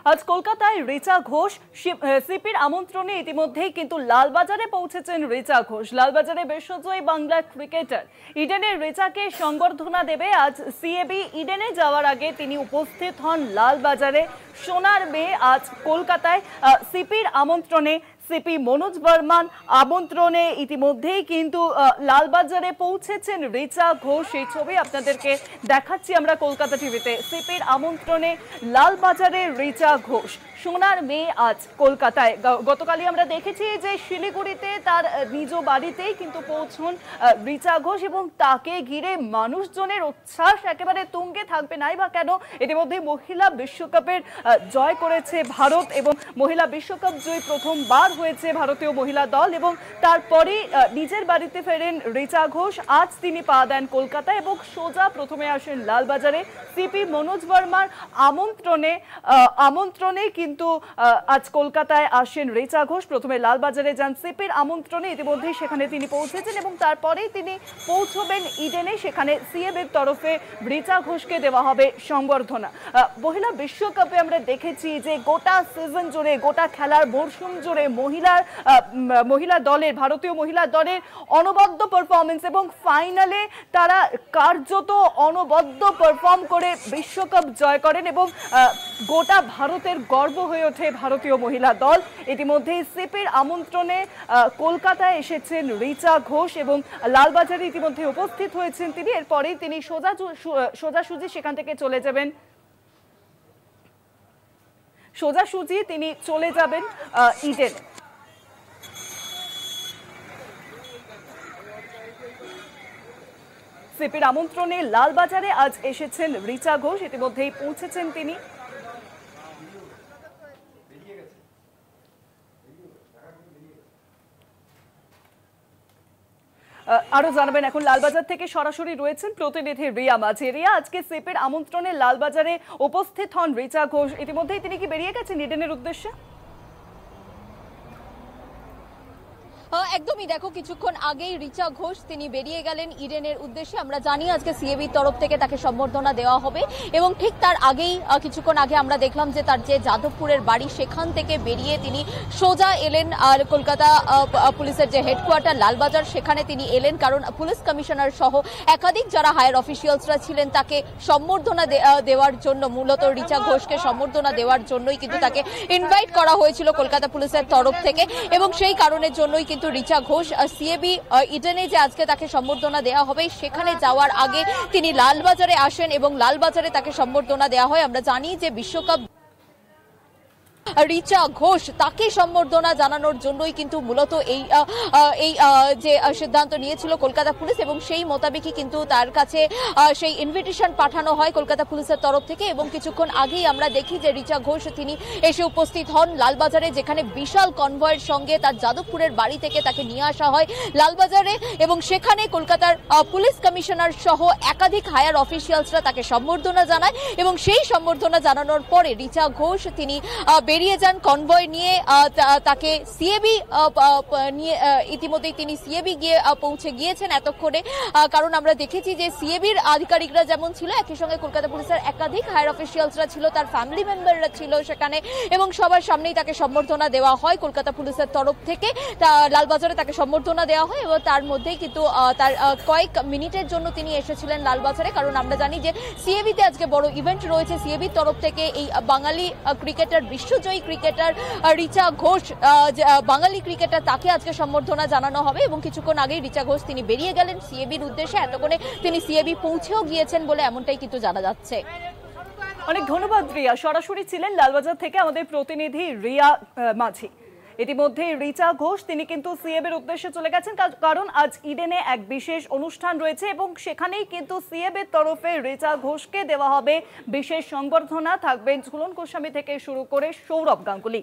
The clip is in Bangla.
আজ কলকাতায় রিচা ঘোষ সিপির আমন্ত্রণে ইতিমধ্যেই কিন্তু লালবাজারে পৌঁছেছেন রিচা ঘোষ। লালবাজারে বিশ্বজয়ী বাংলা ক্রিকেটার ইডেনের রিচাকে সংবর্ধনা দেবে আজ সিএবি। ইডেনে যাওয়ার আগে তিনি উপস্থিত হন লালবাজারে। সোনার মেয়ে আজ কলকাতায় সিপির আমন্ত্রণে, সিপি মনোজ বর্মান আমন্ত্রণে ইতিমধ্যেই কিন্তু লালবাজারে পৌঁছেছেন রিচা ঘোষ। এই ছবি আপনাদেরকে দেখাচ্ছি আমরা কলকাতা টিভিতে। সিপির আমন্ত্রণে লালবাজারে রিচা ঘোষ, সোনার মেয়ে আজ কলকাতায়। গতকালই আমরা দেখেছি যে শিলিগুড়িতে তার নিজ বাড়িতেই কিন্তু পৌঁছন রিচা ঘোষ এবং তাকে ঘিরে মানুষজনের উচ্ছ্বাস একেবারে তুঙ্গে থাকবে নাই বা কেন। ইতিমধ্যে মহিলা বিশ্বকাপের জয় করেছে ভারত এবং মহিলা বিশ্বকাপ জয়ী প্রথমবার হয়েছে ভারতীয় মহিলা দল এবং তারপরেই নিজের বাড়িতে ফেরেন রিচা ঘোষ। আজ তিনি পা দেন কলকাতায় এবং সোজা প্রথমে আসেন লালবাজারে। সিপি মনোজ বর্মার আমন্ত্রণে কিন্তু আজ কলকাতায় আসেন রিচা ঘোষ। প্রথমে লালবাজারে যান সিপির আমন্ত্রণে, ইতিমধ্যেই সেখানে তিনি পৌঁছেছেন এবং তারপরেই তিনি পৌঁছবেন ইডেনে। সেখানে সিএবির তরফে রিচা ঘোষকে দেওয়া হবে সংবর্ধনা। মহিলা বিশ্বকাপে আমরা দেখেছি যে গোটা সিজন জুড়ে, গোটা খেলার মরশুম জুড়ে মহিলা দলের, ভারতীয় মহিলা দলের অনবদ্য পারফরমেন্স এবং ফাইনালে তারা কার্যত অনবদ্য পারফর্ম করে বিশ্বকাপ জয় করেন এবং গোটা ভারতের গর্ব হয়ে ওঠে ভারতীয় মহিলা দল। ইতিমধ্যেই সিপির আমন্ত্রণে কলকাতায় এসেছেন রিচা ঘোষ এবং লালবাজারে ইতিমধ্যে উপস্থিত হয়েছেন তিনি। এরপরেই তিনি সোজাসুজি সেখান থেকে চলে যাবেন, সোজাসুজি তিনি চলে যাবেন ইডেন। সিপির আমন্ত্রণে লালবাজারে আজ এসেছেন রিচা ঘোষ, ইতিমধ্যেই পৌঁছেছেন তিনি। আরো জানাবেন এখন লালবাজার থেকে সরাসরি রয়েছেন প্রতিনিধি রিয়া মাঝি। রিয়া, আজকে সিপির আমন্ত্রণে লালবাজারে উপস্থিত হন রিচা ঘোষ, ইতিমধ্যেই তিনি কি বেরিয়ে গেছেন ইডেনের উদ্দেশ্যে? একদমই, দেখো কিছুক্ষণ আগেই রিচা ঘোষ তিনি বেরিয়ে গেলেন ইডেনের উদ্দেশ্যে। আমরা জানি আজকে সিএবির তরফ থেকে তাকে সম্বর্ধনা দেওয়া হবে এবং ঠিক তার আগেই কিছুক্ষণ আগে আমরা দেখলাম যে তার যে যাদবপুরের বাড়ি সেখান থেকে বেরিয়ে তিনি সোজা এলেন আর কলকাতা পুলিশের যে হেডকোয়ার্টার লালবাজার সেখানে তিনি এলেন, কারণ পুলিশ কমিশনার সহ একাধিক যারা হায়ার অফিসিয়ালসরা ছিলেন তাকে সম্বর্ধনা দেওয়ার জন্য, মূলত রিচা ঘোষকে সম্বর্ধনা দেওয়ার জন্যই কিন্তু তাকে ইনভাইট করা হয়েছিল কলকাতা পুলিশের তরফ থেকে এবং সেই কারণের জন্যই কিন্তু রিচা ঘোষ সিএবি ইডেনে যে আজকে তাকে সম্বর্ধনা দেওয়া হবে সেখানে যাওয়ার আগে তিনি লালবাজারে আসেন এবং লালবাজারে তাকে সম্বর্ধনা দেওয়া হয়। আমরা জানি যে বিশ্বকাপ রিচা ঘোষ তাকে সম্বর্ধনা জানানোর জন্যই কিন্তু মূলত এই যে সিদ্ধান্ত নিয়েছিল কলকাতা পুলিশ এবং সেই মোতাবেকই কিন্তু তার কাছে সেই ইনভিটেশন পাঠানো হয় কলকাতা পুলিশের তরফ থেকে এবং কিছুক্ষণ আগেই আমরা দেখি যে রিচা ঘোষ তিনি এসে উপস্থিত হন লালবাজারে, যেখানে বিশাল কনভয়ের সঙ্গে তার যাদবপুরের বাড়ি থেকে তাকে নিয়ে আসা হয় লালবাজারে এবং সেখানে কলকাতার পুলিশ কমিশনার সহ একাধিক হায়ার অফিসিয়ালসরা তাকে সম্বর্ধনা জানায় এবং সেই সম্বর্ধনা জানানোর পরে রিচা ঘোষ তিনি বেরিয়ে যান কনভয় নিয়ে। তাকে সিএবি নিয়ে ইতিমধ্যেই তিনি সিএবি গিয়ে পৌঁছে গিয়েছেন এতক্ষণে, কারণ আমরা দেখেছি যে সিএবির আধিকারিকরা যেমন ছিল একই সঙ্গে কলকাতা পুলিশের একাধিক হায়ার অফিসিয়ালসরা ছিল, তার ফ্যামিলি মেম্বাররা ছিল সেখানে এবং সবার সামনেই তাকে সম্বর্ধনা দেওয়া হয় কলকাতা পুলিশের তরফ থেকে। লালবাজারে তাকে সম্বর্ধনা দেওয়া হয় এবং তার মধ্যেই কিন্তু তার কয়েক মিনিটের জন্য তিনি এসেছিলেন লালবাজারে, কারণ আমরা জানি যে সিএবিতে আজকে বড় ইভেন্ট রয়েছে। সিএবির তরফ থেকে এই বাঙালি ক্রিকেটার, বিশ্বজয়ী ক্রিকেটার রিচা ঘোষ, বাঙালি ক্রিকেটার, তাকে আজকে সম্বর্ধনা জানানো হবে এবং কিছুক্ষণ আগেই রিচা ঘোষ তিনি বেরিয়ে গেলেন সিএবির উদ্দেশ্যে। এতক্ষণে তিনি সিএবি পৌঁছেও গিয়েছেন বলে এমনটাই কিন্তু জানা যাচ্ছে। অনেক ধন্যবাদ রিয়া, সরাসরি ছিলেন লালবাজার থেকে আমাদের প্রতিনিধি রিয়া মাঝি। ইতিমধ্যে রিচা ঘোষ তিনি কিন্তু সিএবির উদ্দেশ্যে চলে গেছেন, কারণ আজ ইডেনে এক বিশেষ অনুষ্ঠান রয়েছে এবং সেখানেই কিন্তু সিএবির তরফে রিচা ঘোষকে দেওয়া হবে বিশেষ সংবর্ধনা। থাকবেন ঝুলন গোস্বামী থেকে শুরু করে সৌরভ গাঙ্গুলি।